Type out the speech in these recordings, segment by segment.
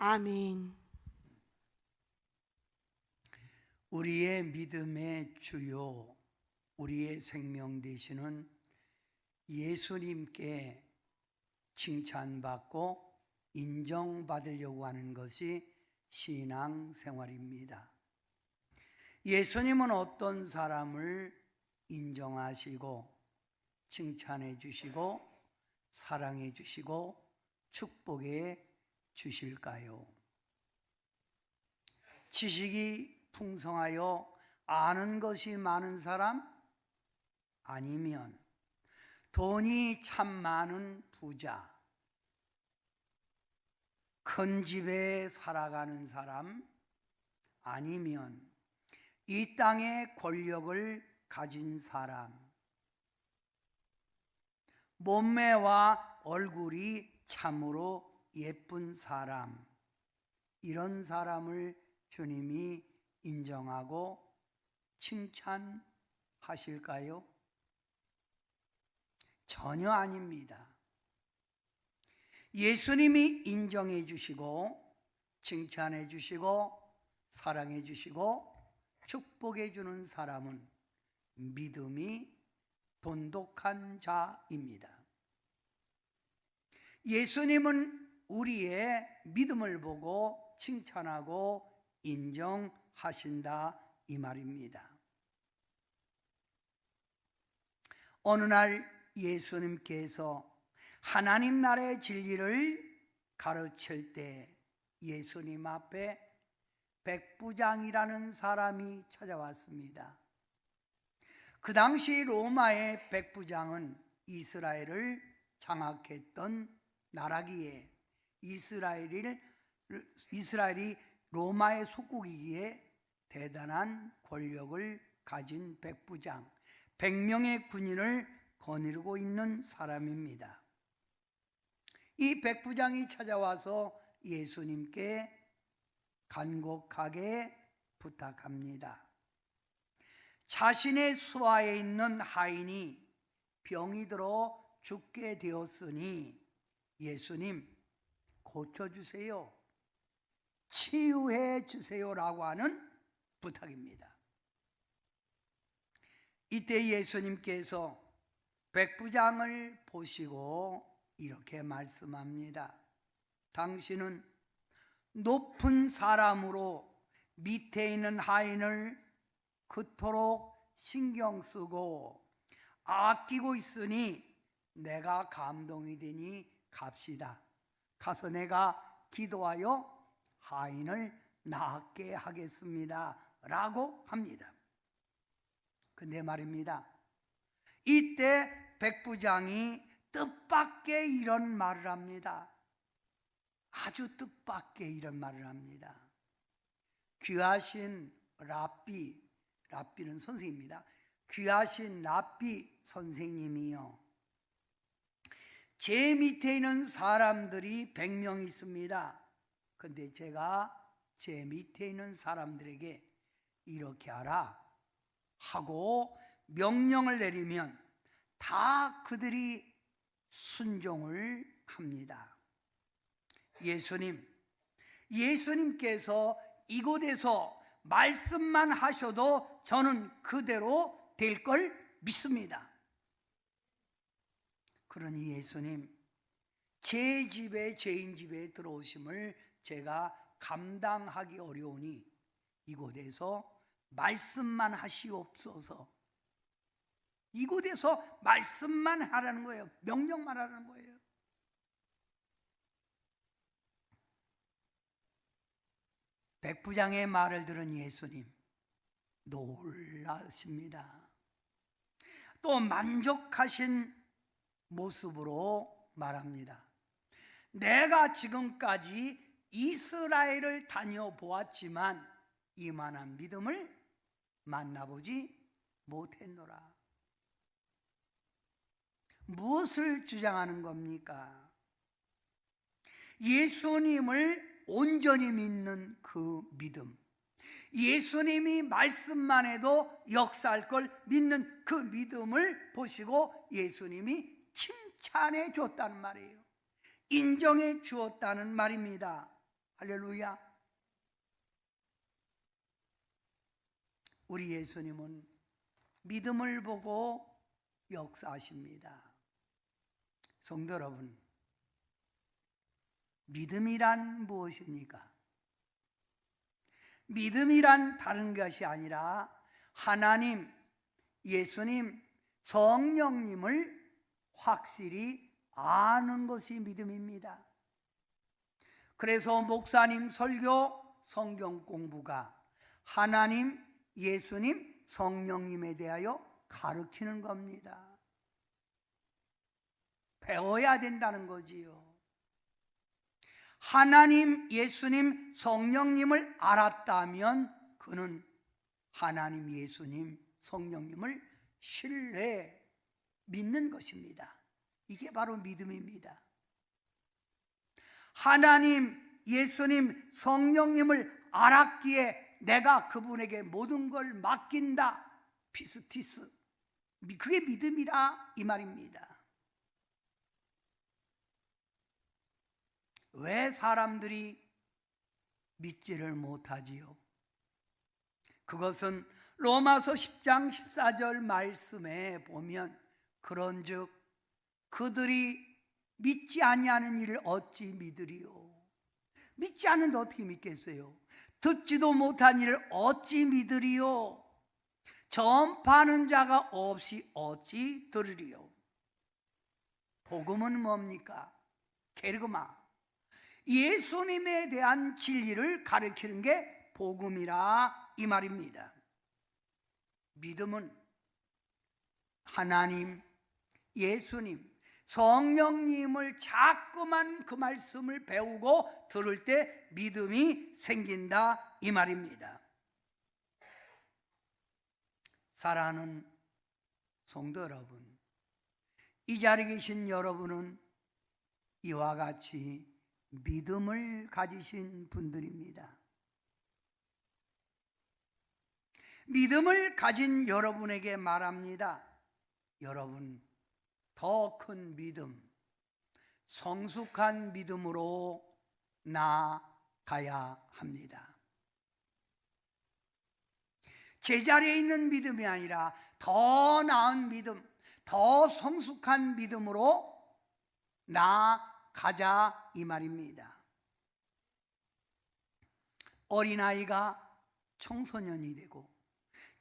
아멘. 우리의 믿음의 주요, 우리의 생명 되시는 예수님께 칭찬받고 인정받으려고 하는 것이 신앙생활입니다. 예수님은 어떤 사람을 인정하시고 칭찬해 주시고 사랑해 주시고 축복해 주실까요? 지식이 풍성하여 아는 것이 많은 사람? 아니면 돈이 참 많은 부자, 큰 집에 살아가는 사람? 아니면 이 땅의 권력을 가진 사람, 몸매와 얼굴이 참으로 예쁜 사람, 이런 사람을 주님이 인정하고 칭찬하실까요? 전혀 아닙니다. 예수님이 인정해 주시고 칭찬해 주시고 사랑해 주시고 축복해 주는 사람은 믿음이 돈독한 자입니다. 예수님은 우리의 믿음을 보고 칭찬하고 인정하신다 이 말입니다. 어느 날 예수님께서 하나님 나라의 진리를 가르칠 때 예수님 앞에 백부장이라는 사람이 찾아왔습니다. 그 당시 로마의 백부장은 이스라엘을 장악했던 나라기에 이스라엘이 로마의 속국이기에 대단한 권력을 가진 백부장, 100명의 군인을 거느리고 있는 사람입니다. 이 백부장이 찾아와서 예수님께 간곡하게 부탁합니다. 자신의 수하에 있는 하인이 병이 들어 죽게 되었으니 예수님 고쳐주세요, 치유해 주세요라고 하는 부탁입니다. 이때 예수님께서 백부장을 보시고 이렇게 말씀합니다. 당신은 높은 사람으로 밑에 있는 하인을 그토록 신경 쓰고 아끼고 있으니 내가 감동이 되니 갑시다. 가서 내가 기도하여 하인을 낫게 하겠습니다 라고 합니다. 근데 말입니다, 이때 백부장이 뜻밖의 이런 말을 합니다. 아주 뜻밖의 이런 말을 합니다. 귀하신 랍비는 선생님입니다. 귀하신 랍비 선생님이요, 제 밑에 있는 사람들이 100명 있습니다. 근데 제가 제 밑에 있는 사람들에게 이렇게 하라 하고 명령을 내리면 다 그들이 순종을 합니다. 예수님께서 이곳에서 말씀만 하셔도 저는 그대로 될 걸 믿습니다. 그러니 예수님, 제 집에, 죄인 집에 들어오심을 제가 감당하기 어려우니 이곳에서 말씀만 하시옵소서. 이곳에서 말씀만 하라는 거예요. 명령만 하라는 거예요. 백부장의 말을 들은 예수님 놀라십니다. 또 만족하신 모습으로 말합니다. 내가 지금까지 이스라엘을 다녀보았지만 이만한 믿음을 만나보지 못했노라. 무엇을 주장하는 겁니까? 예수님을 온전히 믿는 그 믿음, 예수님이 말씀만 해도 역사할 걸 믿는 그 믿음을 보시고 예수님이 칭찬해 줬다는 말이에요. 인정해 주었다는 말입니다. 할렐루야. 우리 예수님은 믿음을 보고 역사하십니다. 성도 여러분, 믿음이란 무엇입니까? 믿음이란 다른 것이 아니라 하나님, 예수님, 성령님을 확실히 아는 것이 믿음입니다. 그래서 목사님 설교, 성경 공부가 하나님, 예수님, 성령님에 대하여 가르치는 겁니다. 배워야 된다는 거지요. 하나님, 예수님, 성령님을 알았다면 그는 하나님, 예수님, 성령님을 신뢰, 믿는 것입니다. 이게 바로 믿음입니다. 하나님, 예수님, 성령님을 알았기에 내가 그분에게 모든 걸 맡긴다. 피스티스. 그게 믿음이라 이 말입니다. 왜 사람들이 믿지를 못하지요? 그것은 로마서 10장 14절 말씀에 보면 그런즉 그들이 믿지 아니하는 일을 어찌 믿으리요? 믿지 않는데 어떻게 믿겠어요? 듣지도 못한 일을 어찌 믿으리요? 전파하는 자가 없이 어찌 들으리요? 복음은 뭡니까? 게르그마, 예수님에 대한 진리를 가르치는 게 복음이라 이 말입니다. 믿음은 하나님, 예수님, 성령님을 자꾸만 그 말씀을 배우고 들을 때 믿음이 생긴다 이 말입니다. 사랑하는 성도 여러분, 이 자리에 계신 여러분은 이와 같이 믿음을 가지신 분들입니다. 믿음을 가진 여러분에게 말합니다. 여러분, 더 큰 믿음, 성숙한 믿음으로 나아가야 합니다. 제자리에 있는 믿음이 아니라 더 나은 믿음, 더 성숙한 믿음으로 나아가자 이 말입니다. 어린아이가 청소년이 되고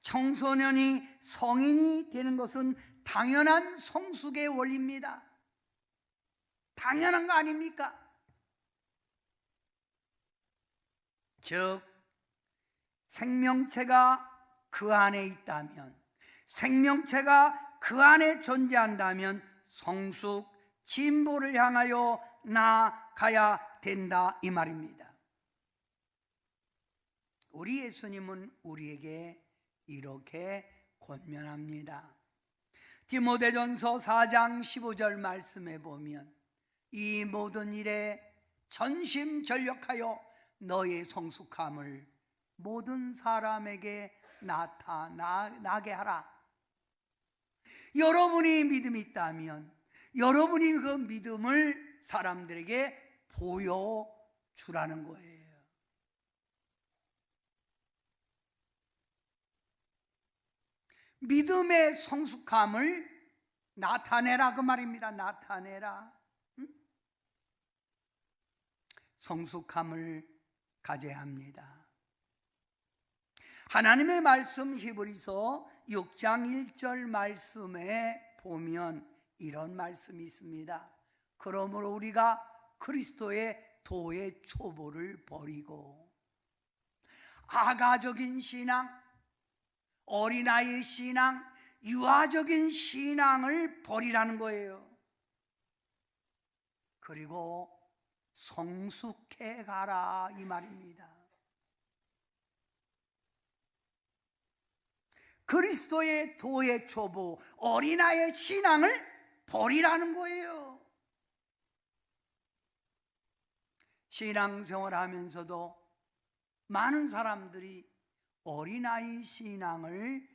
청소년이 성인이 되는 것은 당연한 성숙의 원리입니다. 당연한 거 아닙니까? 즉 생명체가 그 안에 있다면, 생명체가 그 안에 존재한다면 성숙, 진보를 향하여 나아가야 된다 이 말입니다. 우리 예수님은 우리에게 이렇게 권면합니다. 디모데전서 4장 15절 말씀에 보면 이 모든 일에 전심전력하여 너의 성숙함을 모든 사람에게 나타나게 하라. 여러분이 믿음이 있다면 여러분이 그 믿음을 사람들에게 보여주라는 거예요. 믿음의 성숙함을 나타내라 그 말입니다. 나타내라. 성숙함을 가져야 합니다. 하나님의 말씀 히브리서 6장 1절 말씀에 보면 이런 말씀이 있습니다. 그러므로 우리가 그리스도의 도의 초보를 버리고 아가적인 신앙, 어린아이의 신앙, 유아적인 신앙을 버리라는 거예요. 그리고 성숙해 가라 이 말입니다. 그리스도의 도의 초보, 어린아이의 신앙을 버리라는 거예요. 신앙생활 하면서도 많은 사람들이 어린아이 신앙을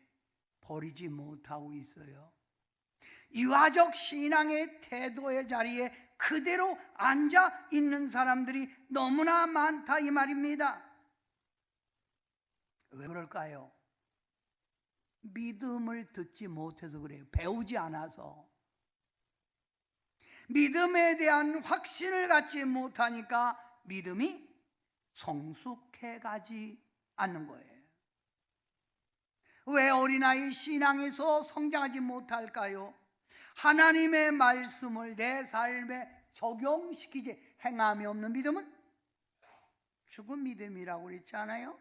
버리지 못하고 있어요. 유아적 신앙의 태도의 자리에 그대로 앉아 있는 사람들이 너무나 많다 이 말입니다. 왜 그럴까요? 믿음을 듣지 못해서 그래요. 배우지 않아서. 믿음에 대한 확신을 갖지 못하니까 믿음이 성숙해 가지 않는 거예요. 왜 어린아이 신앙에서 성장하지 못할까요? 하나님의 말씀을 내 삶에 적용시키지 행함이 없는 믿음은 죽은 믿음이라고 그랬지 않아요?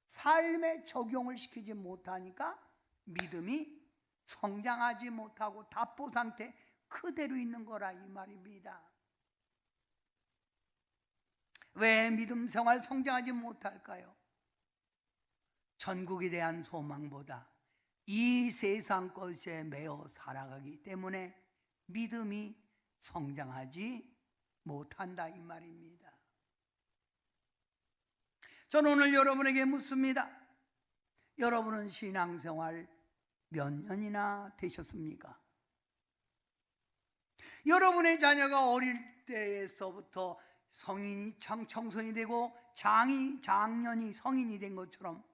삶에 적용을 시키지 못하니까 믿음이 성장하지 못하고 답보 상태 그대로 있는 거라 이 말입니다. 왜 믿음 생활 성장하지 못할까요? 천국에 대한 소망보다 이 세상 것에 매여 살아가기 때문에 믿음이 성장하지 못한다 이 말입니다. 저는 오늘 여러분에게 묻습니다. 여러분은 신앙생활 몇 년이나 되셨습니까? 여러분의 자녀가 어릴 때에서부터 성인이 청소년이 되고 장년이 성인이 된 것처럼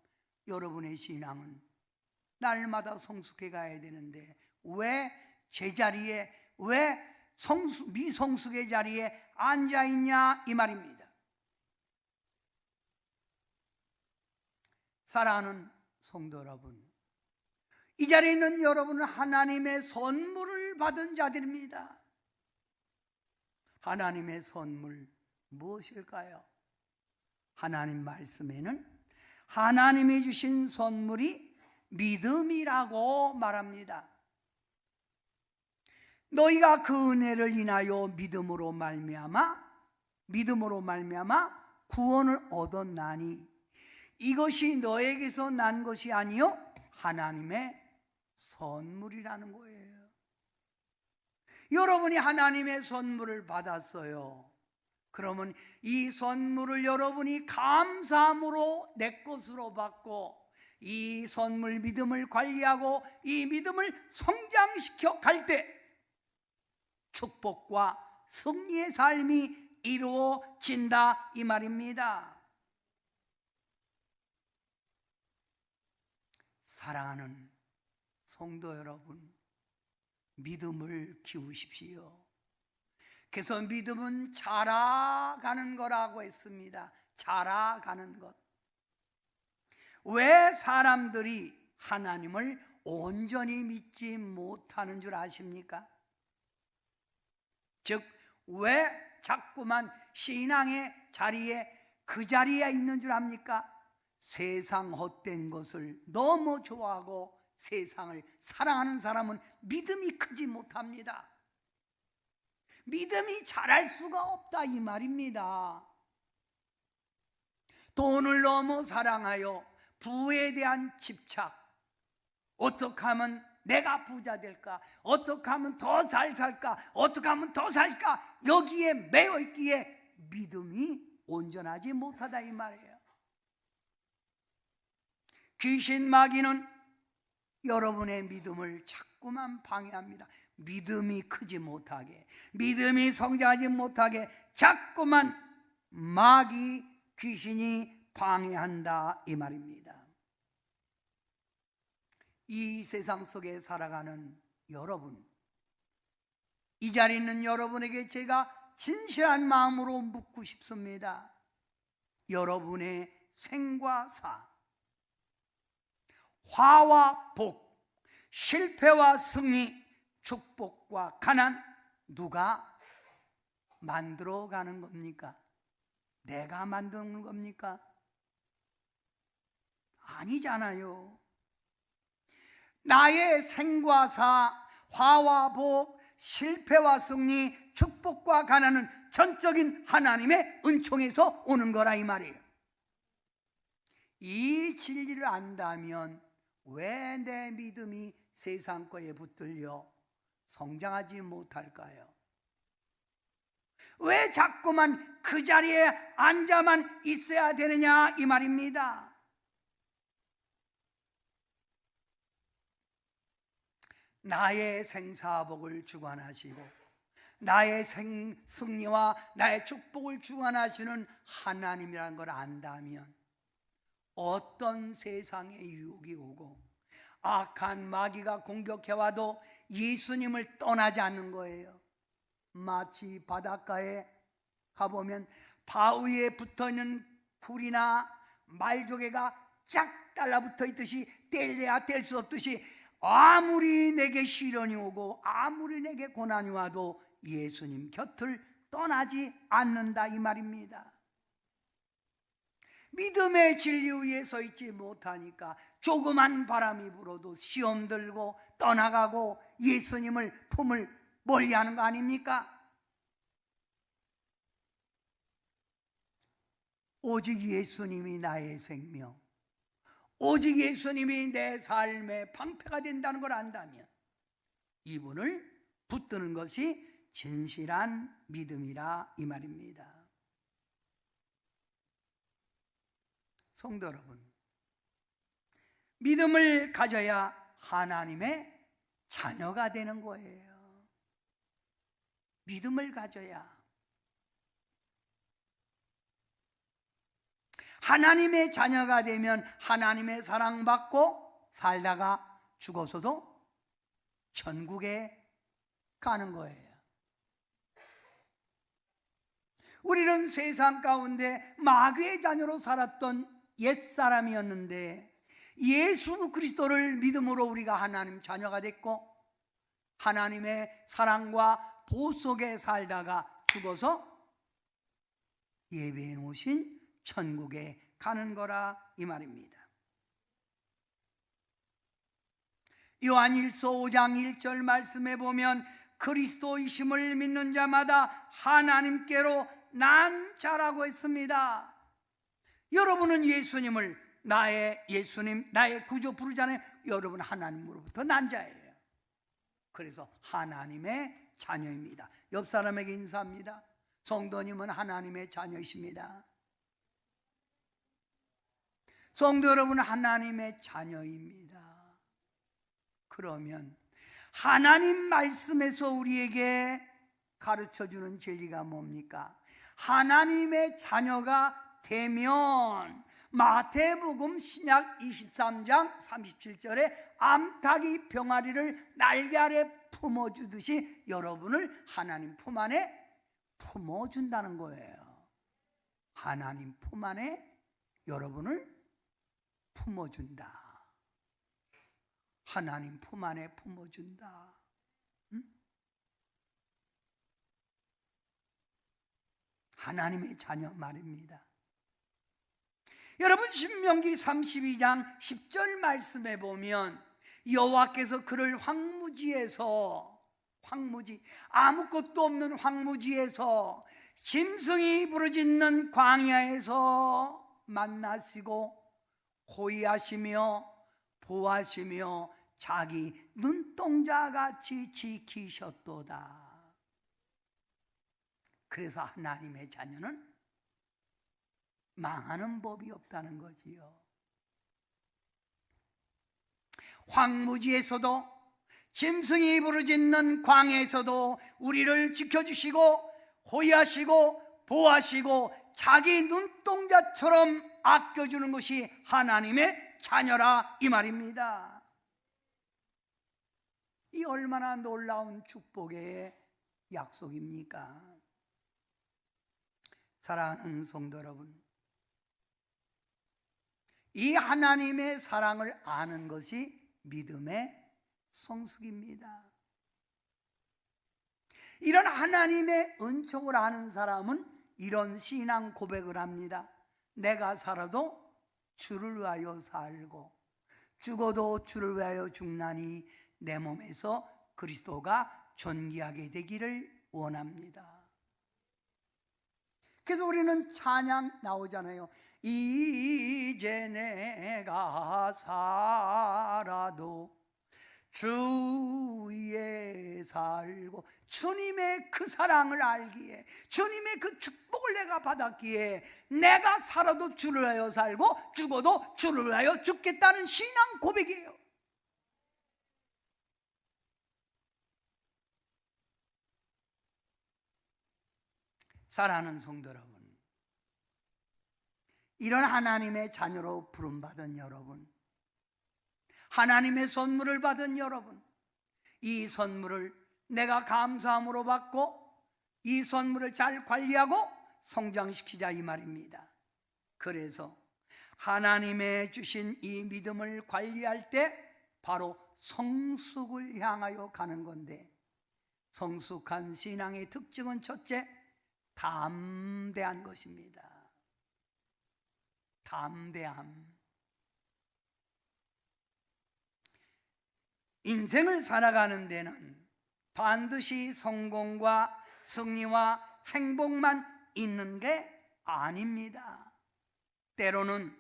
여러분의 신앙은 날마다 성숙해 가야 되는데 왜 제자리에, 왜 미성숙의 자리에 앉아있냐 이 말입니다. 사랑하는 성도 여러분, 이 자리에 있는 여러분은 하나님의 선물을 받은 자들입니다. 하나님의 선물 무엇일까요? 하나님 말씀에는 하나님이 주신 선물이 믿음이라고 말합니다. 너희가 그 은혜를 인하여 믿음으로 말미암아 구원을 얻었나니 이것이 너에게서 난 것이 아니요 하나님의 선물이라는 거예요. 여러분이 하나님의 선물을 받았어요. 그러면 이 선물을 여러분이 감사함으로 내 것으로 받고 이 선물 믿음을 관리하고 이 믿음을 성장시켜 갈 때 축복과 승리의 삶이 이루어진다 이 말입니다. 사랑하는 성도 여러분, 믿음을 키우십시오. 그래서 믿음은 자라가는 거라고 했습니다. 자라가는 것. 왜 사람들이 하나님을 온전히 믿지 못하는 줄 아십니까? 즉, 왜 자꾸만 신앙의 자리에 그 자리에 있는 줄 압니까? 세상 헛된 것을 너무 좋아하고 세상을 사랑하는 사람은 믿음이 크지 못합니다. 믿음이 자랄 수가 없다 이 말입니다. 돈을 너무 사랑하여 부에 대한 집착, 어떻게 하면 내가 부자 될까? 어떻게 하면 더 잘 살까? 어떻게 하면 더 살까? 여기에 매여 있기에 믿음이 온전하지 못하다 이 말이에요. 귀신 마귀는 여러분의 믿음을 자꾸만 방해합니다. 믿음이 크지 못하게, 믿음이 성장하지 못하게 자꾸만 마귀, 귀신이 방해한다 이 말입니다. 이 세상 속에 살아가는 여러분, 이 자리에 있는 여러분에게 제가 진실한 마음으로 묻고 싶습니다. 여러분의 생과 사, 화와 복, 실패와 승리, 축복과 가난 누가 만들어가는 겁니까? 내가 만드는 겁니까? 아니잖아요. 나의 생과 사, 화와 복, 실패와 승리, 축복과 가난은 전적인 하나님의 은총에서 오는 거라 이 말이에요. 이 진리를 안다면 왜 내 믿음이 세상 거에 붙들려 성장하지 못할까요? 왜 자꾸만 그 자리에 앉아만 있어야 되느냐 이 말입니다. 나의 생사복을 주관하시고 나의 승리와 나의 축복을 주관하시는 하나님이라는 걸 안다면 어떤 세상의 유혹이 오고 악한 마귀가 공격해와도 예수님을 떠나지 않는 거예요. 마치 바닷가에 가보면 바위에 붙어있는 굴이나 말조개가 쫙 달라붙어 있듯이 뗄래야 뗄 수 없듯이 아무리 내게 시련이 오고 아무리 내게 고난이 와도 예수님 곁을 떠나지 않는다 이 말입니다. 믿음의 진리 위에 서 있지 못하니까 조그만 바람이 불어도 시험 들고 떠나가고 예수님을 품을 멀리하는 거 아닙니까? 오직 예수님이 나의 생명, 오직 예수님이 내 삶의 방패가 된다는 걸 안다면 이분을 붙드는 것이 진실한 믿음이라 이 말입니다. 성도 여러분, 믿음을 가져야 하나님의 자녀가 되는 거예요. 믿음을 가져야. 하나님의 자녀가 되면 하나님의 사랑받고 살다가 죽어서도 천국에 가는 거예요. 우리는 세상 가운데 마귀의 자녀로 살았던 옛사람이었는데 예수 그리스도를 믿음으로 우리가 하나님 자녀가 됐고 하나님의 사랑과 보호 속에 살다가 죽어서 예비해 놓으신 천국에 가는 거라 이 말입니다. 요한일서 5장 1절 말씀에 보면 그리스도이심을 믿는 자마다 하나님께로 난 자라고 했습니다. 여러분은 예수님을 나의 예수님, 나의 구주 부르잖아요. 여러분 하나님으로부터 난 자예요. 그래서 하나님의 자녀입니다. 옆 사람에게 인사합니다. 성도님은 하나님의 자녀이십니다. 성도 여러분은 하나님의 자녀입니다. 그러면 하나님 말씀에서 우리에게 가르쳐주는 진리가 뭡니까? 하나님의 자녀가 되면 마태복음 신약 23장 37절에 암탉이 병아리를 날개 아래 품어주듯이 여러분을 하나님 품 안에 품어준다는 거예요. 하나님 품 안에 여러분을 품어준다. 하나님 품 안에 품어준다. 하나님의 자녀 말입니다. 여러분 신명기 32장 10절 말씀에 보면 여호와께서 그를 황무지에서 아무것도 없는 황무지에서 짐승이 부르짖는 광야에서 만나시고 호위하시며 보호하시며 자기 눈동자같이 지키셨도다. 그래서 하나님의 자녀는 망하는 법이 없다는 거지요. 황무지에서도 짐승이 부르짖는 광야에서도 우리를 지켜주시고 호위하시고 보호하시고 자기 눈동자처럼 아껴주는 것이 하나님의 자녀라 이 말입니다. 이 얼마나 놀라운 축복의 약속입니까? 사랑하는 성도 여러분, 이 하나님의 사랑을 아는 것이 믿음의 성숙입니다. 이런 하나님의 은총을 아는 사람은 이런 신앙 고백을 합니다. 내가 살아도 주를 위하여 살고 죽어도 주를 위하여 죽나니 내 몸에서 그리스도가 존귀하게 되기를 원합니다. 그래서 우리는 찬양 나오잖아요. 이제 내가 살아도 주 위에 살고 주님의 그 사랑을 알기에 주님의 그 축복을 내가 받았기에 내가 살아도 주를 위하여 살고 죽어도 주를 위하여 죽겠다는 신앙 고백이에요. 사랑하는 성도 여러분, 이런 하나님의 자녀로 부름받은 여러분, 하나님의 선물을 받은 여러분, 이 선물을 내가 감사함으로 받고 이 선물을 잘 관리하고 성장시키자 이 말입니다. 그래서 하나님의 주신 이 믿음을 관리할 때 바로 성숙을 향하여 가는 건데, 성숙한 신앙의 특징은 첫째, 담대한 것입니다. 담대함. 인생을 살아가는 데는 반드시 성공과 승리와 행복만 있는 게 아닙니다. 때로는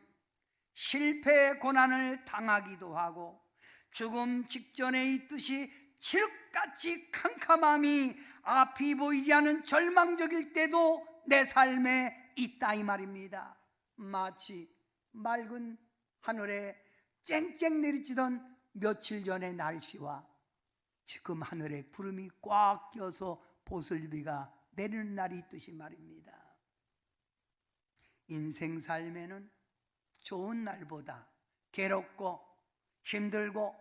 실패의 고난을 당하기도 하고 죽음 직전에 있듯이 칠흑같이 캄캄함이 앞이 보이지 않는 절망적일 때도 내 삶에 있다 이 말입니다. 마치 맑은 하늘에 쨍쨍 내리치던 며칠 전의 날씨와 지금 하늘에 구름이 꽉 껴서 보슬비가 내리는 날이 있듯이 말입니다. 인생 삶에는 좋은 날보다 괴롭고 힘들고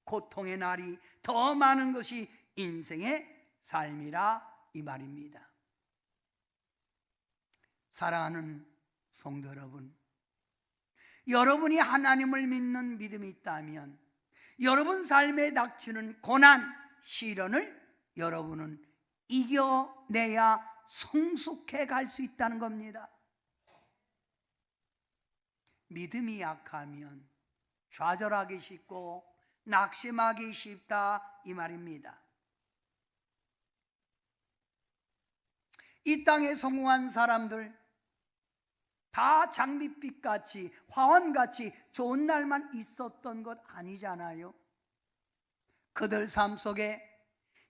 고통의 날이 더 많은 것이 인생의 삶이라 이 말입니다. 사랑하는 성도 여러분, 여러분이 하나님을 믿는 믿음이 있다면 여러분 삶에 닥치는 고난, 시련을 여러분은 이겨내야 성숙해 갈 수 있다는 겁니다. 믿음이 약하면 좌절하기 쉽고 낙심하기 쉽다 이 말입니다. 이 땅에 성공한 사람들 다 장밋빛같이 화원같이 좋은 날만 있었던 것 아니잖아요. 그들 삶 속에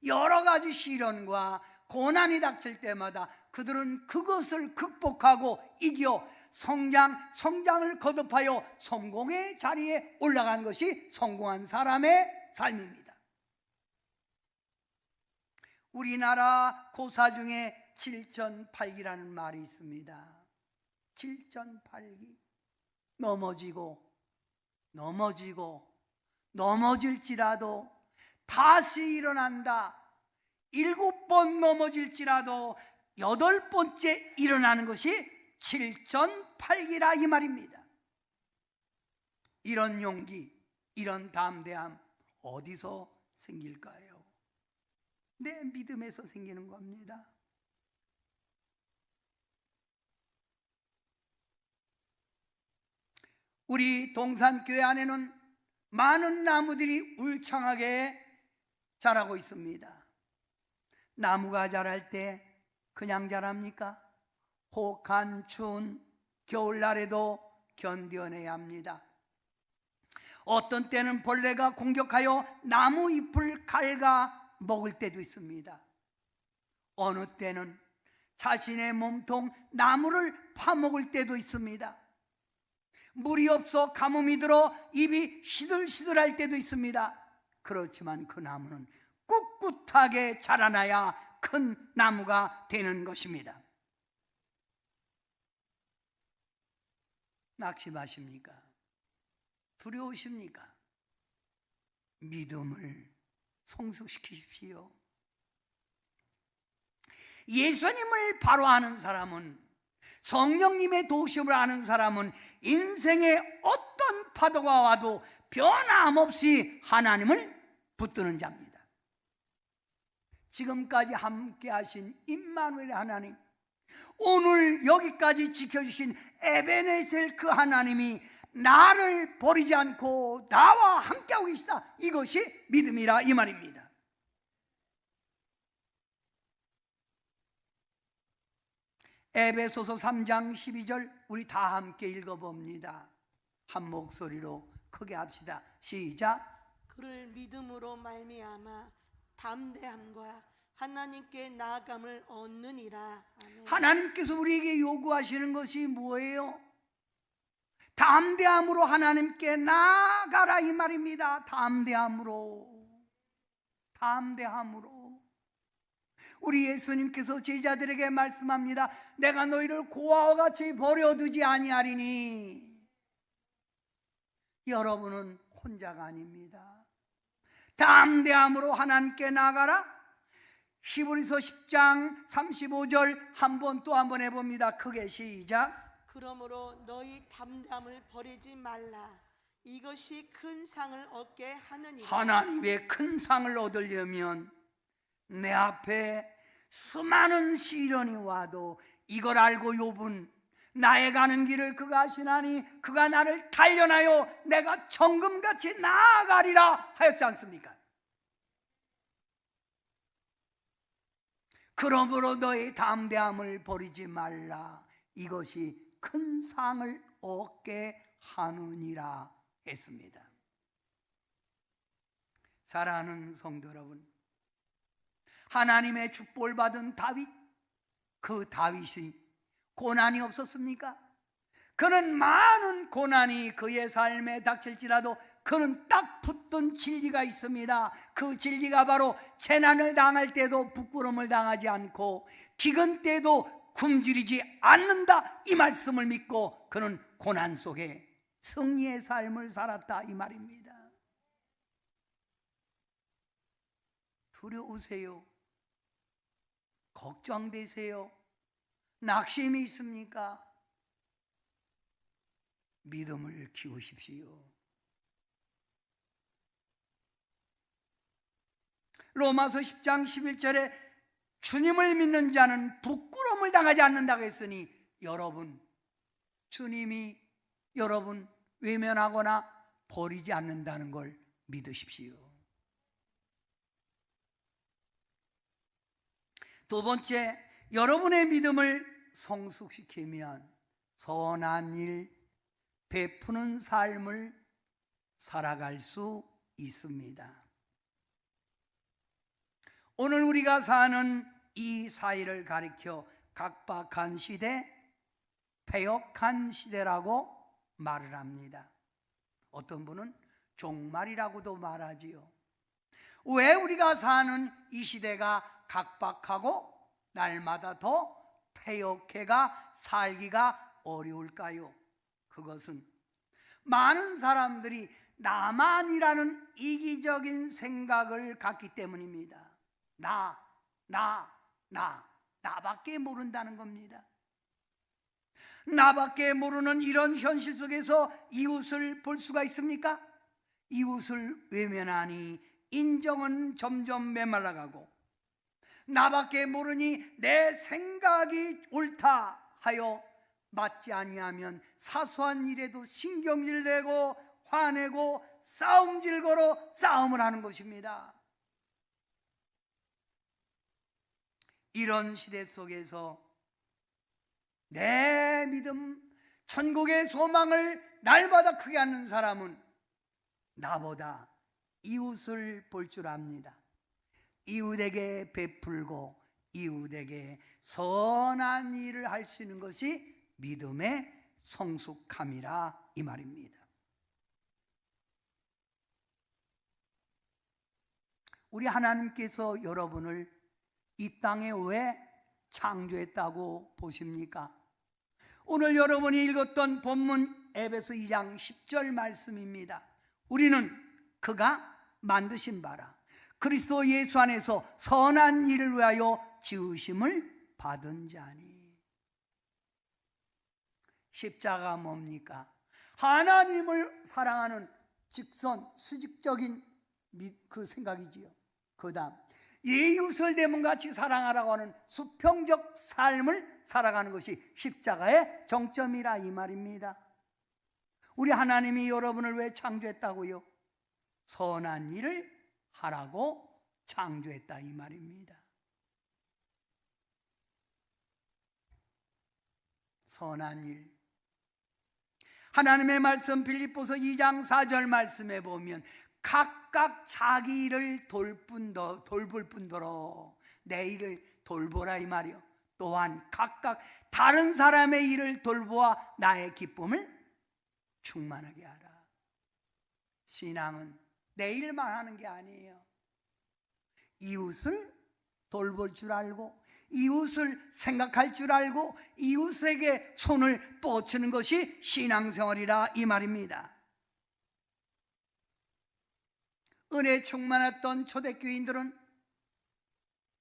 여러 가지 시련과 고난이 닥칠 때마다 그들은 그것을 극복하고 이겨 성장을 거듭하여 성공의 자리에 올라간 것이 성공한 사람의 삶입니다. 우리나라 고사 중에 7전팔기라는 말이 있습니다. 7전팔기. 넘어질지라도 다시 일어난다. 7번 넘어질지라도 8번째 일어나는 것이 7전팔기라 이 말입니다. 이런 용기, 이런 담대함 어디서 생길까요? 내 믿음에서 생기는 겁니다. 우리 동산교회 안에는 많은 나무들이 울창하게 자라고 있습니다. 나무가 자랄 때 그냥 자랍니까? 혹한 추운 겨울날에도 견뎌내야 합니다. 어떤 때는 벌레가 공격하여 나무 잎을 갉아 먹을 때도 있습니다. 어느 때는 자신의 몸통 나무를 파먹을 때도 있습니다. 물이 없어 가뭄이 들어 입이 시들시들할 때도 있습니다. 그렇지만 그 나무는 꿋꿋하게 자라나야 큰 나무가 되는 것입니다. 낙심하십니까? 두려우십니까? 믿음을 성숙시키십시오. 예수님을 바로 아는 사람은, 성령님의 도우심을 아는 사람은 인생에 어떤 파도가 와도 변함없이 하나님을 붙드는 자입니다. 지금까지 함께 하신 임마누엘 하나님, 오늘 여기까지 지켜주신 에베네셀 그 하나님이 나를 버리지 않고 나와 함께하고 계시다. 이것이 믿음이라 이 말입니다. 에베소서 3장 12절 우리 다 함께 읽어봅니다. 한 목소리로 크게 합시다. 시작. 그를 믿음으로 말미암아 담대함과 하나님께 나아감을 얻느니라. 아멘. 하나님께서 우리에게 요구하시는 것이 뭐예요? 담대함으로 하나님께 나아가라 이 말입니다. 담대함으로. 우리 예수님께서 제자들에게 말씀합니다. 내가 너희를 고아와 같이 버려두지 아니하리니. 여러분은 혼자가 아닙니다. 담대함으로 하나님께 나가라. 히브리서 10장 35절 한번 또 한번 해봅니다. 크게 시작. 그러므로 너희 담대함을 버리지 말라. 이것이 큰 상을 얻게 하느니라. 하나님의 큰 상을 얻으려면 내 앞에 수많은 시련이 와도 이걸 알고 욥은 나의 가는 길을 그가 아시나니 그가 나를 단련하여 내가 정금같이 나아가리라 하였지 않습니까? 그러므로 너의 담대함을 버리지 말라. 이것이 큰 상을 얻게 하느니라 했습니다. 사랑하는 성도 여러분, 하나님의 축복을 받은 다윗, 그 다윗이 고난이 없었습니까? 그는 많은 고난이 그의 삶에 닥칠지라도 그는 딱 붙던 진리가 있습니다. 그 진리가 바로 재난을 당할 때도 부끄러움을 당하지 않고 기근 때도 굶주리지 않는다, 이 말씀을 믿고 그는 고난 속에 승리의 삶을 살았다, 이 말입니다. 두려우세요? 걱정되세요? 낙심이 있습니까? 믿음을 키우십시오. 로마서 10장 11절에 주님을 믿는 자는 부끄러움을 당하지 않는다고 했으니 여러분, 주님이 여러분 외면하거나 버리지 않는다는 걸 믿으십시오. 두 번째, 여러분의 믿음을 성숙시키면 선한 일, 베푸는 삶을 살아갈 수 있습니다. 오늘 우리가 사는 이 사회를 가리켜 각박한 시대, 패역한 시대라고 말을 합니다. 어떤 분은 종말이라고도 말하지요. 왜 우리가 사는 이 시대가 각박하고 날마다 더 패역해가 살기가 어려울까요? 그것은 많은 사람들이 나만이라는 이기적인 생각을 갖기 때문입니다. 나밖에 모른다는 겁니다. 나밖에 모르는 이런 현실 속에서 이웃을 볼 수가 있습니까? 이웃을 외면하니 인정은 점점 메말라가고 나밖에 모르니 내 생각이 옳다 하여 맞지 아니하면 사소한 일에도 신경질 내고 화내고 싸움질 걸어 싸움을 하는 것입니다. 이런 시대 속에서 내 믿음, 천국의 소망을 날마다 크게 하는 사람은 나보다 이웃을 볼 줄 압니다. 이웃에게 베풀고 이웃에게 선한 일을 할 수 있는 것이 믿음의 성숙함이라, 이 말입니다. 우리 하나님께서 여러분을 이 땅에 왜 창조했다고 보십니까? 오늘 여러분이 읽었던 본문 에베소 2장 10절 말씀입니다. 우리는 그가 만드신 바라 그리스도 예수 안에서 선한 일을 위하여 지으심을 받은 자니. 십자가 뭡니까? 하나님을 사랑하는 직선 수직적인 그 생각이지요. 그 다음 이웃을 대문같이 사랑하라고 하는 수평적 삶을 살아가는 것이 십자가의 정점이라, 이 말입니다. 우리 하나님이 여러분을 왜 창조했다고요? 선한 일을 하라고 창조했다, 이 말입니다. 선한 일. 하나님의 말씀 빌립보서 2장 4절 말씀에 보면 각각 자기 일을 돌볼 뿐더러 내 일을 돌보라, 이 말이요. 또한 각각 다른 사람의 일을 돌보아 나의 기쁨을 충만하게 하라. 신앙은 내 일만 하는 게 아니에요. 이웃을 돌볼 줄 알고 이웃을 생각할 줄 알고 이웃에게 손을 뻗치는 것이 신앙생활이라 이 말입니다. 은혜 충만했던 초대교인들은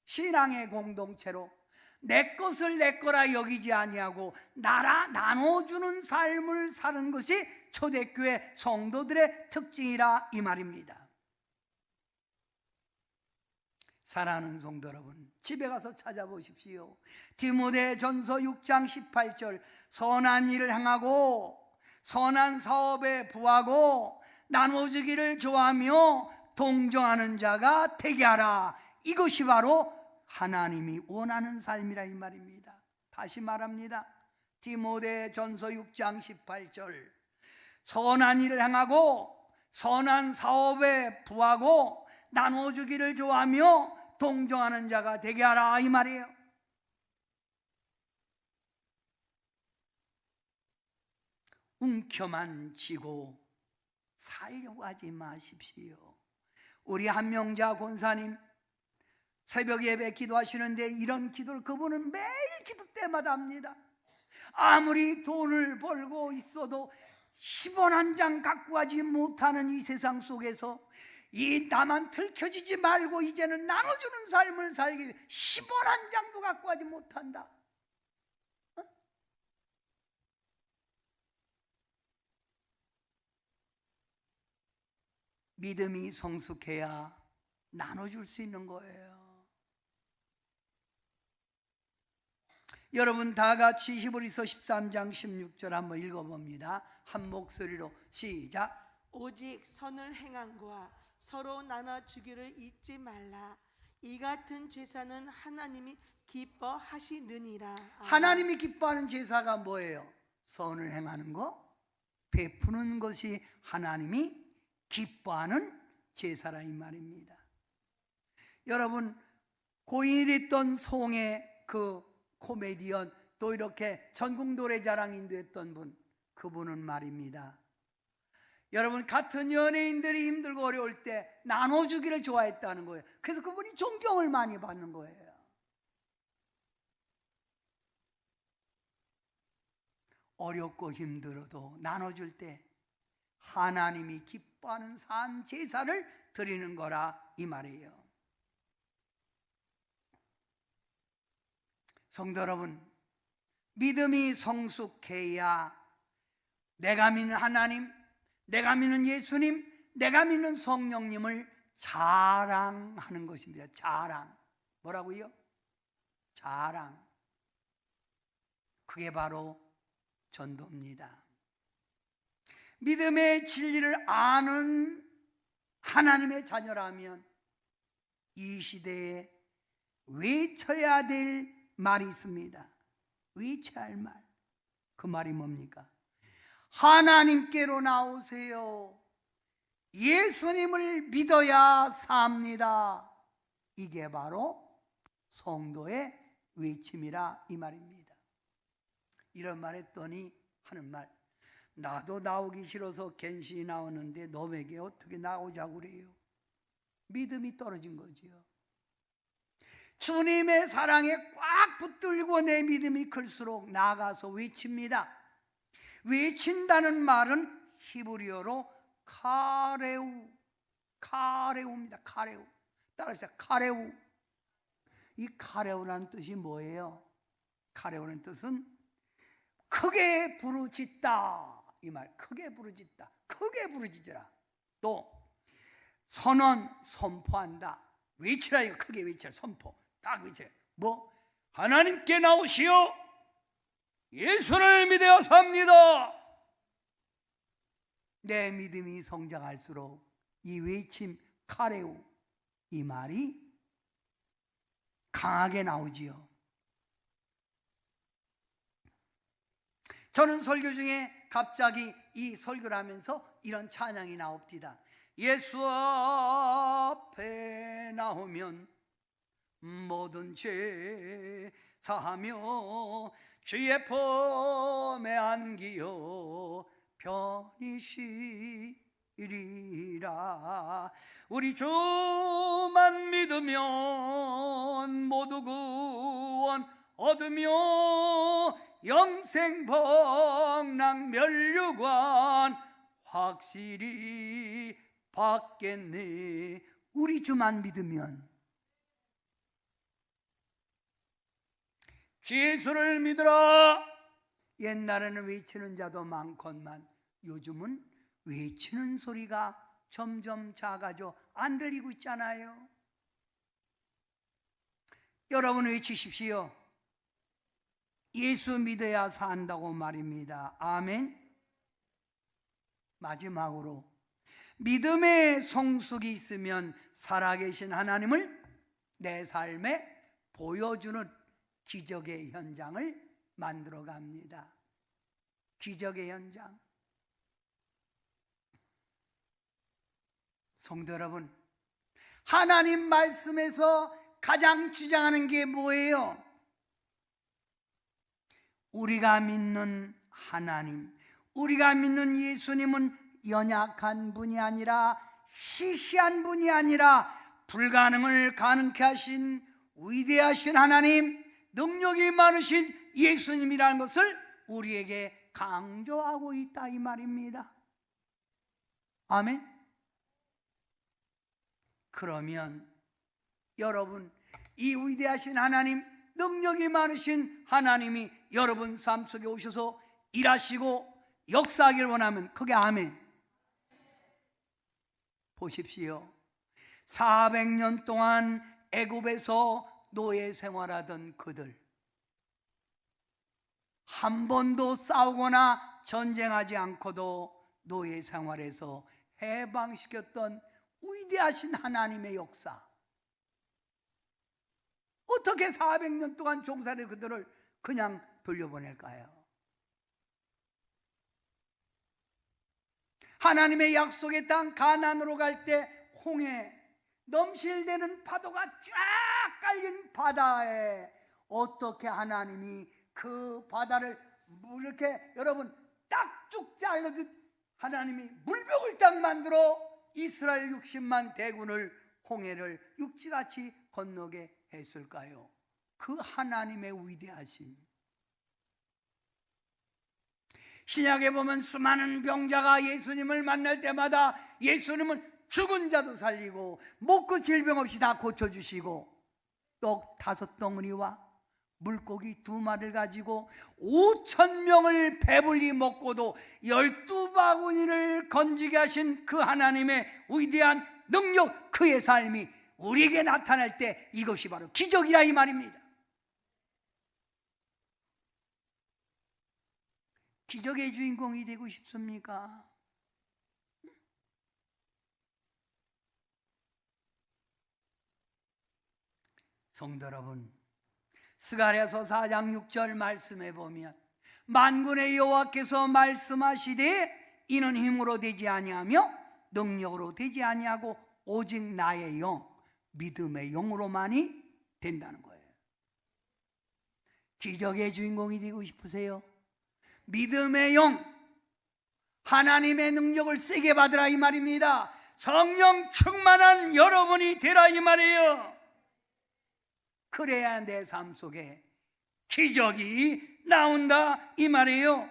신앙의 공동체로 내 것을 내 거라 여기지 아니하고 나눠주는 삶을 사는 것이 초대교회 성도들의 특징이라 이 말입니다. 사랑하는 성도 여러분, 집에 가서 찾아보십시오. 디모데전서 6장 18절, 선한 일을 행하고 선한 사업에 부하고 나눠주기를 좋아하며 동정하는 자가 되게 하라. 이것이 바로 하나님이 원하는 삶이라 이 말입니다. 다시 말합니다. 디모데전서 6장 18절, 선한 일을 행하고 선한 사업에 부하고 나눠주기를 좋아하며 동정하는 자가 되게 하라 이 말이에요. 움켜만 쥐고 살려고 하지 마십시오. 우리 한명자 권사님 새벽 예배 기도하시는데 이런 기도를 그분은 매일 기도 때마다 합니다. 아무리 돈을 벌고 있어도 10원 한 장 갖고 가지 못하는 이 세상 속에서 이 나만 들켜지지 말고 이제는 나눠주는 삶을 살기 위해 10원 한 장도 갖고 가지 못한다. 믿음이 성숙해야 나눠줄 수 있는 거예요. 여러분 다 같이 히브리서 13장 16절 한번 읽어봅니다. 한 목소리로 시작. 오직 선을 행함과 서로 나눠주기를 잊지 말라. 이 같은 제사는 하나님이 기뻐하시느니라. 하나님이 기뻐하는 제사가 뭐예요? 선을 행하는 거, 베푸는 것이 하나님이 기뻐하는 제사라 이 말입니다. 여러분 고인이 됐던 송의 그 코미디언, 또 이렇게 전국 노래자랑인도 했던 분, 그분은 말입니다, 여러분 같은 연예인들이 힘들고 어려울 때 나눠주기를 좋아했다는 거예요. 그래서 그분이 존경을 많이 받는 거예요. 어렵고 힘들어도 나눠줄 때 하나님이 기뻐하는 산 제사를 드리는 거라 이 말이에요. 성도 여러분, 믿음이 성숙해야 내가 믿는 하나님, 내가 믿는 예수님, 내가 믿는 성령님을 자랑하는 것입니다. 자랑. 뭐라고요? 자랑. 그게 바로 전도입니다. 믿음의 진리를 아는 하나님의 자녀라면 이 시대에 외쳐야 될 말이 있습니다. 외쳐야 할 말. 그 말이 뭡니까? 하나님께로 나오세요. 예수님을 믿어야 삽니다. 이게 바로 성도의 외침이라 이 말입니다. 이런 말 했더니 하는 말, 나도 나오기 싫어서 갠신이 나오는데 너에게 어떻게 나오자고 그래요? 믿음이 떨어진 거지요. 주님의 사랑에 꽉 붙들고 내 믿음이 클수록 나아가서 외칩니다. 외친다는 말은 히브리어로 카레우입니다. 카레우. 따라하세요. 카레우. 이 카레우라는 뜻이 뭐예요? 카레우라는 뜻은 크게 부르짖다 이 말. 크게 부르짖다, 크게 부르짖으라. 또 선언, 선포한다. 외치라 이거. 크게 외치라. 선포 딱 외치라. 뭐? 하나님께 나오시오. 예수를 믿어 삽니다. 내 믿음이 성장할수록 이 외침 카레우 이 말이 강하게 나오지요. 저는 설교 중에 갑자기 이 설교를 하면서 이런 찬양이 나옵니다. 예수 앞에 나오면 모든 죄 사하며 주의 품에 안기어 편히 이리라. 우리 주만 믿으면 모두 구원 얻으며 영생 복락 면류관 확실히 받겠네. 우리 주만 믿으면. 예수를 믿으라. 옛날에는 외치는 자도 많건만 요즘은 외치는 소리가 점점 작아져 안 들리고 있잖아요. 여러분 외치십시오. 예수 믿어야 산다고 말입니다. 아멘. 마지막으로 믿음의 성숙이 있으면 살아계신 하나님을 내 삶에 보여주는 기적의 현장을 만들어 갑니다. 기적의 현장. 성도 여러분, 하나님 말씀에서 가장 주장하는 게 뭐예요? 우리가 믿는 하나님, 우리가 믿는 예수님은 연약한 분이 아니라 시시한 분이 아니라 불가능을 가능케 하신 위대하신 하나님, 능력이 많으신 예수님이라는 것을 우리에게 강조하고 있다 이 말입니다. 아멘. 그러면 여러분, 이 위대하신 하나님, 능력이 많으신 하나님이 여러분 삶 속에 오셔서 일하시고 역사하길 원하면 그게 아멘. 보십시오. 400년 동안 애굽에서 노예 생활하던 그들, 한 번도 싸우거나 전쟁하지 않고도 노예 생활에서 해방시켰던 위대하신 하나님의 역사. 어떻게 400년 동안 종살이 그들을 그냥 돌려보낼까요? 하나님의 약속의 땅 가나안으로 갈 때 홍해 넘실대는 파도가 쫙 깔린 바다에 어떻게 하나님이 그 바다를 이렇게 여러분 딱쭉 잘라듯 하나님이 물벽을 딱 만들어 이스라엘 60만 대군을 홍해를 육지같이 건너게 했을까요? 그 하나님의 위대하심. 신약에 보면 수많은 병자가 예수님을 만날 때마다 예수님은 죽은 자도 살리고 먹고 질병 없이 다 고쳐주시고 떡 5덩어리와 물고기 2마리를 가지고 5,000명을 배불리 먹고도 12바구니를 건지게 하신 그 하나님의 위대한 능력, 그의 삶이 우리에게 나타날 때 이것이 바로 기적이라 이 말입니다. 기적의 주인공이 되고 싶습니까? 성도 여러분, 스가랴서 4장 6절 말씀에 보면 만군의 여호와께서 말씀하시되 이는 힘으로 되지 아니하며 능력으로 되지 아니하고 오직 나의 영, 믿음의 영으로만이 된다는 거예요. 기적의 주인공이 되고 싶으세요? 믿음의 영, 하나님의 능력을 세게 받으라 이 말입니다. 성령 충만한 여러분이 되라 이 말이에요. 그래야 내 삶 속에 기적이 나온다 이 말이에요.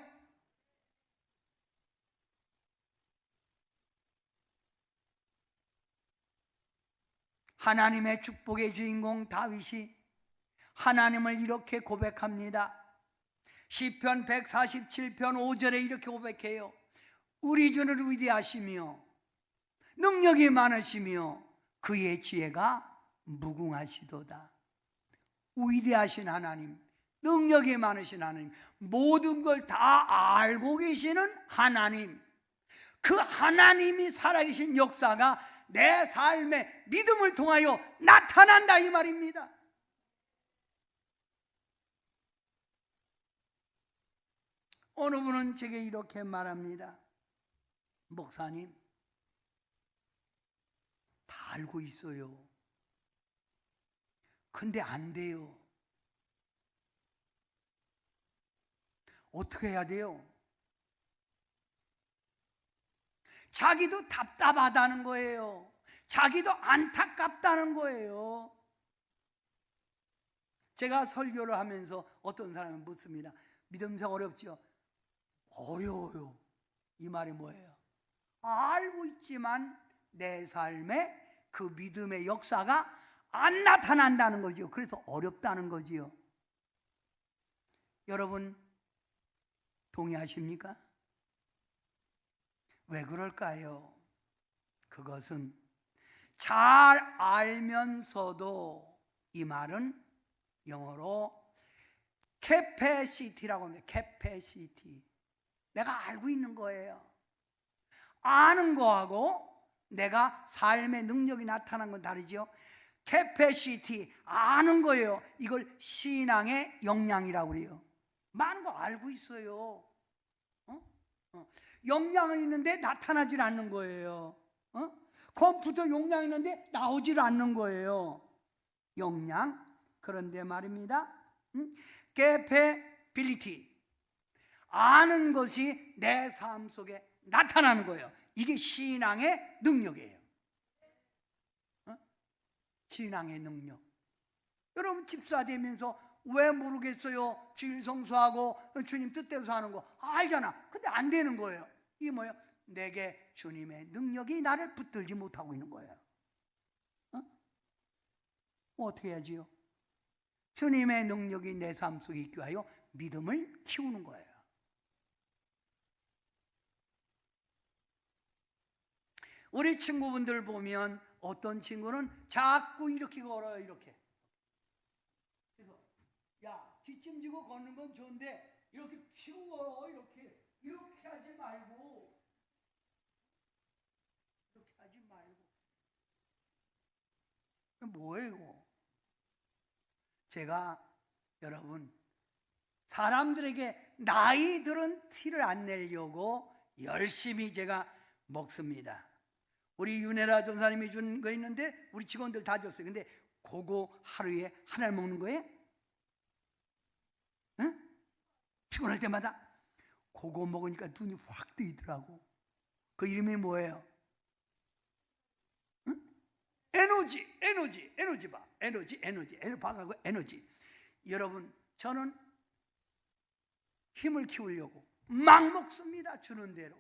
하나님의 축복의 주인공 다윗이 하나님을 이렇게 고백합니다. 시편 147편 5절에 이렇게 고백해요. 우리 주는 위대하시며 능력이 많으시며 그의 지혜가 무궁하시도다. 위대하신 하나님, 능력이 많으신 하나님, 모든 걸 다 알고 계시는 하나님, 그 하나님이 살아계신 역사가 내 삶의 믿음을 통하여 나타난다 이 말입니다. 어느 분은 제게 이렇게 말합니다. 목사님, 다 알고 있어요. 근데 안 돼요. 어떻게 해야 돼요? 자기도 답답하다는 거예요. 자기도 안타깝다는 거예요. 제가 설교를 하면서 어떤 사람이 묻습니다. 믿음상 어렵죠? 어려워요. 이 말이 뭐예요? 알고 있지만 내 삶에 그 믿음의 역사가 안 나타난다는 거죠. 그래서 어렵다는 거지요. 여러분 동의하십니까? 왜 그럴까요? 그것은 잘 알면서도, 이 말은 영어로 capacity라고 합니다. capacity. 내가 알고 있는 거예요. 아는 거하고 내가 삶의 능력이 나타난 건 다르죠. capacity, 아는 거예요. 이걸 신앙의 역량이라고 그래요. 많은 거 알고 있어요. 역량은 있는데 나타나질 않는 거예요. 컴퓨터 용량 있는데 나오질 않는 거예요. 역량. 그런데 말입니다. capability, 아는 것이 내 삶 속에 나타나는 거예요. 이게 신앙의 능력이에요. 신앙의 능력. 여러분 집사 되면서 왜 모르겠어요? 주일 성수하고 주님 뜻대로 사는 거 알잖아. 근데 안 되는 거예요. 이게 뭐예요? 내게 주님의 능력이 나를 붙들지 못하고 있는 거예요. 어떻게 해야지요? 주님의 능력이 내 삶 속에 있게 하여 믿음을 키우는 거예요. 우리 친구분들 보면 어떤 친구는 자꾸 이렇게 걸어요. 이렇게. 그래서 야, 뒷짐지고 걷는 건 좋은데 이렇게 피고 걸어. 이렇게 하지 말고, 이렇게 하지 말고. 뭐예요 이거? 제가 여러분 사람들에게 나이 들은 티를 안 내려고 열심히 제가 먹습니다. 우리 윤혜라 전사님이 준 거 있는데 우리 직원들 다 줬어요. 근데 그거 하루에 하나를 먹는 거예요? 응? 피곤할 때마다 그거 먹으니까 눈이 확 뜨이더라고. 그 이름이 뭐예요? 응? 에너지 봐. 에너지 봐가고 에너지. 여러분 저는 힘을 키우려고 막 먹습니다. 주는 대로.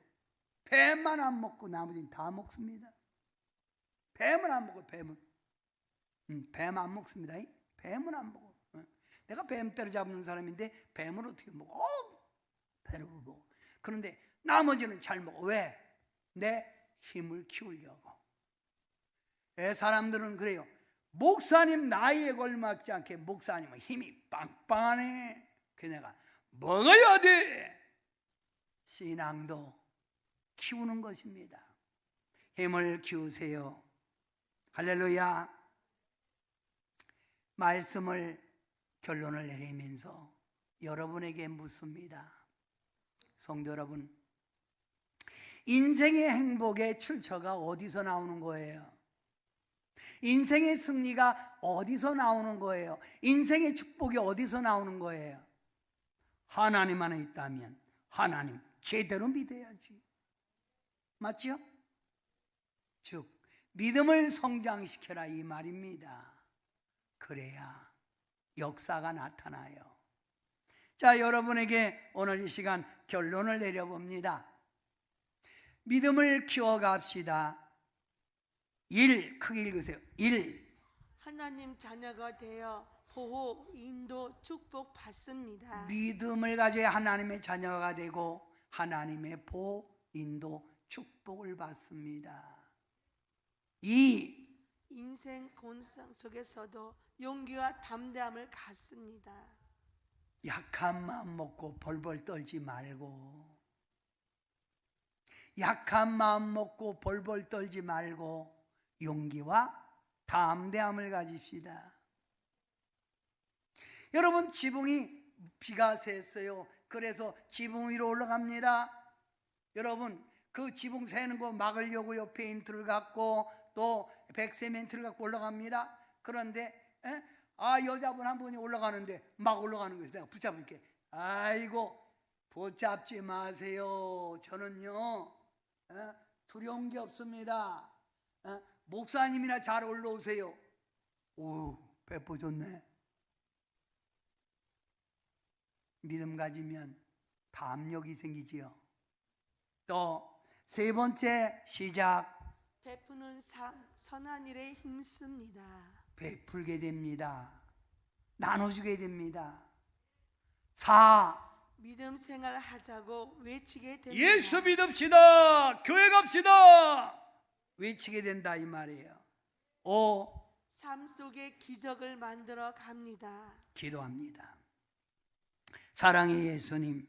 뱀만 안 먹고 나머지는 다 먹습니다. 뱀은 안 먹어요. 뱀은. 뱀 안 먹습니다. 뱀은 안 먹어. 내가 뱀 때려잡는 사람인데 뱀을 어떻게 먹어? 뱀을 먹어. 그런데 나머지는 잘 먹어. 왜? 내 힘을 키우려고. 사람들은 그래요. 목사님 나이에 걸맞지 않게 목사님은 힘이 빵빵하네. 그래서 내가 먹어야 돼. 신앙도 키우는 것입니다. 힘을 키우세요. 할렐루야. 말씀을 결론을 내리면서 여러분에게 묻습니다. 성도 여러분, 인생의 행복의 출처가 어디서 나오는 거예요? 인생의 승리가 어디서 나오는 거예요? 인생의 축복이 어디서 나오는 거예요? 하나님 안에 있다면 하나님 제대로 믿어야지. 맞죠? 즉 믿음을 성장시켜라 이 말입니다. 그래야 역사가 나타나요. 자, 여러분에게 오늘 이 시간 결론을 내려봅니다. 믿음을 키워갑시다. 1, 크게 읽으세요. 1. 하나님 자녀가 되어 보호, 인도, 축복 받습니다. 믿음을 가져야 하나님의 자녀가 되고 하나님의 보호, 인도, 축복을 받습니다. 2. 인생 곤상 속에서도 용기와 담대함을 갖습니다. 약한 마음 먹고 벌벌 떨지 말고, 약한 마음 먹고 벌벌 떨지 말고 용기와 담대함을 가집시다. 여러분 지붕이 비가 샜어요. 그래서 지붕 위로 올라갑니다. 여러분 그 지붕 새는 거 막으려고요. 페인트를 갖고 또 백세멘트를 갖고 올라갑니다. 그런데 여자분 한 분이 올라가는데 막 올라가는 거예요. 내가 붙잡을게. 아이고 붙잡지 마세요. 저는요 두려운 게 없습니다. 목사님이나 잘 올라오세요. 오, 배포 좋네. 믿음 가지면 담력이 생기지요. 또 세 번째 시작. 베푸는 삶, 선한 일에 힘씁니다. 베풀게 됩니다. 나눠주게 됩니다. 4. 믿음 생활 하자고 외치게 됩니다. 예수 믿읍시다. 교회 갑시다. 외치게 된다 이 말이에요. 5. 삶 속에 기적을 만들어 갑니다. 기도합니다. 사랑의 예수님,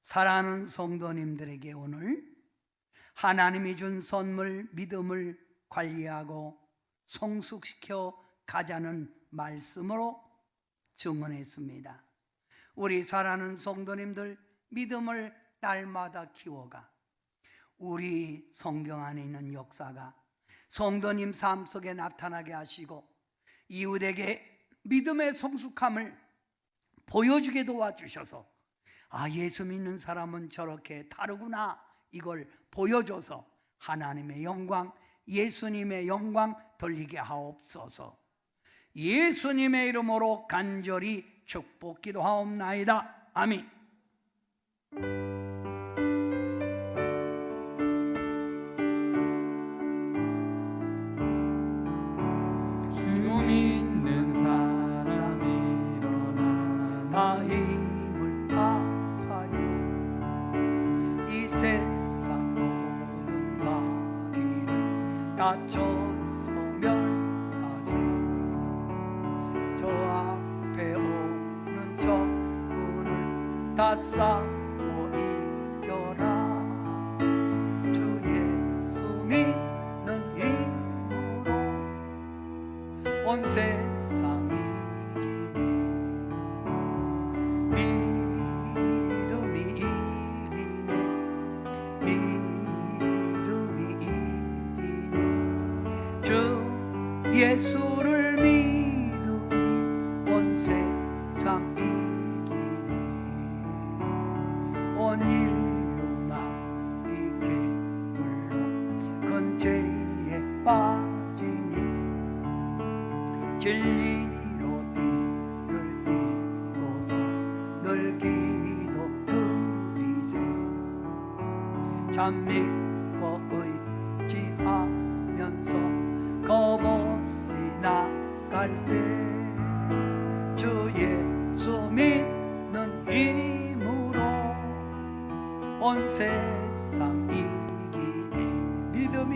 사랑하는 성도님들에게 오늘 하나님이 준 선물 믿음을 관리하고 성숙시켜 가자는 말씀으로 증언했습니다. 우리 사랑하는 성도님들 믿음을 날마다 키워가 우리 성경 안에 있는 역사가 성도님 삶 속에 나타나게 하시고 이웃에게 믿음의 성숙함을 보여주게 도와주셔서 예수 믿는 사람은 저렇게 다르구나 이걸 보여줘서 하나님의 영광, 예수님의 영광 돌리게 하옵소서. 예수님의 이름으로 간절히 축복 기도하옵나이다. 아멘. 주 믿는 사람이 일어나 다 힘을 합하여 이 세상 모든 마귀를 다쳐서 멸하세. 저 앞에 오는 적군을 다 싸워 이겨라. 주 예수 믿는 힘으로 온 세상 이기네. 믿음이 이기네. 믿음이 이기네. 주 예수를 믿음이 온 세상 이기네. 온 인류가 이 괴물로 큰 죄에 빠지니 진리로 뒤를 띠고서 늘 기도 드리세. 참 믿고 의지하면서 겁없이 나갈 때 주 예수 믿는 힘으로 온 세상 이기네. 믿음이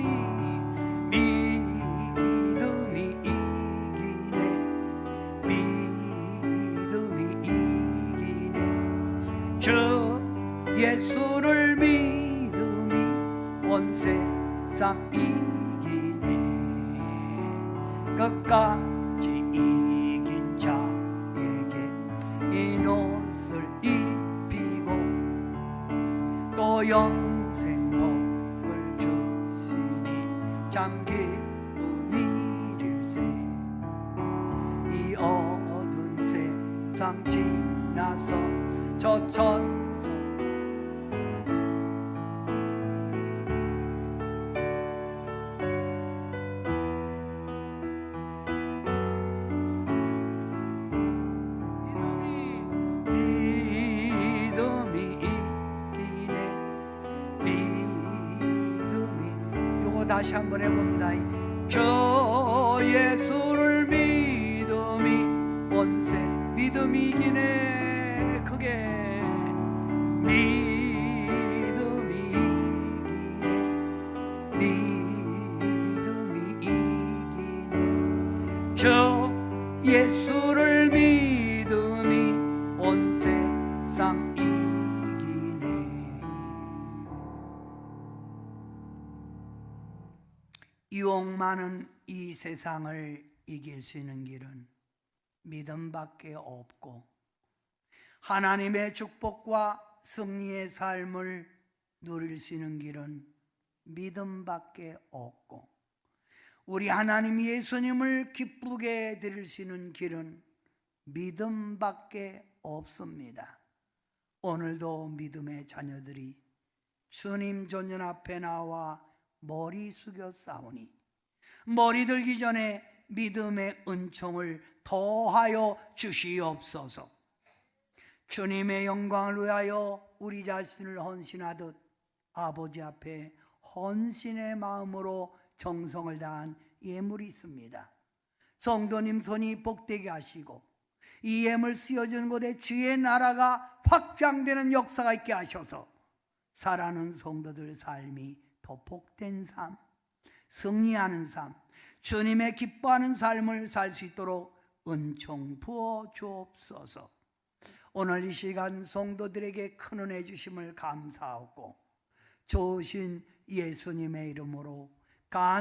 이기네. 믿음이 이기네. 주 예수를 믿음이 온 세상 이기네. 끝까지 이긴 자에게 이 옷을 입히고 또 영생 복을 주시니 참 기쁜 일일세. 이 어두운 세상 지나서 저 천사 믿음이 이기네. 믿음이 요거 다시 한번 해봅니다. 저 예수를 믿음이 온세 믿음이 이기네. 크게 믿음이 이기네. 믿음이 이기네. 저 예수를 믿음이 온 세상 이기네. 유혹 많은 이 세상을 이길 수 있는 길은 믿음밖에 없고 하나님의 축복과 승리의 삶을 누릴 수 있는 길은 믿음밖에 없고 우리 하나님 예수님을 기쁘게 드릴 수 있는 길은 믿음밖에 없습니다. 오늘도 믿음의 자녀들이 주님 존전 앞에 나와 머리 숙여 싸우니 머리 들기 전에 믿음의 은총을 더하여 주시옵소서. 주님의 영광을 위하여 우리 자신을 헌신하듯 아버지 앞에 헌신의 마음으로 정성을 다한 예물이 있습니다. 성도님 손이 복되게 하시고 이 예물 쓰여진 곳에 주의 나라가 확장되는 역사가 있게 하셔서 살아가는 성도들 삶이 더 복된 삶, 승리하는 삶, 주님의 기뻐하는 삶을 살 수 있도록 은총 부어 주옵소서. 오늘 이 시간 성도들에게 큰 은혜 주심을 감사하고 좋으신 예수님의 이름으로 간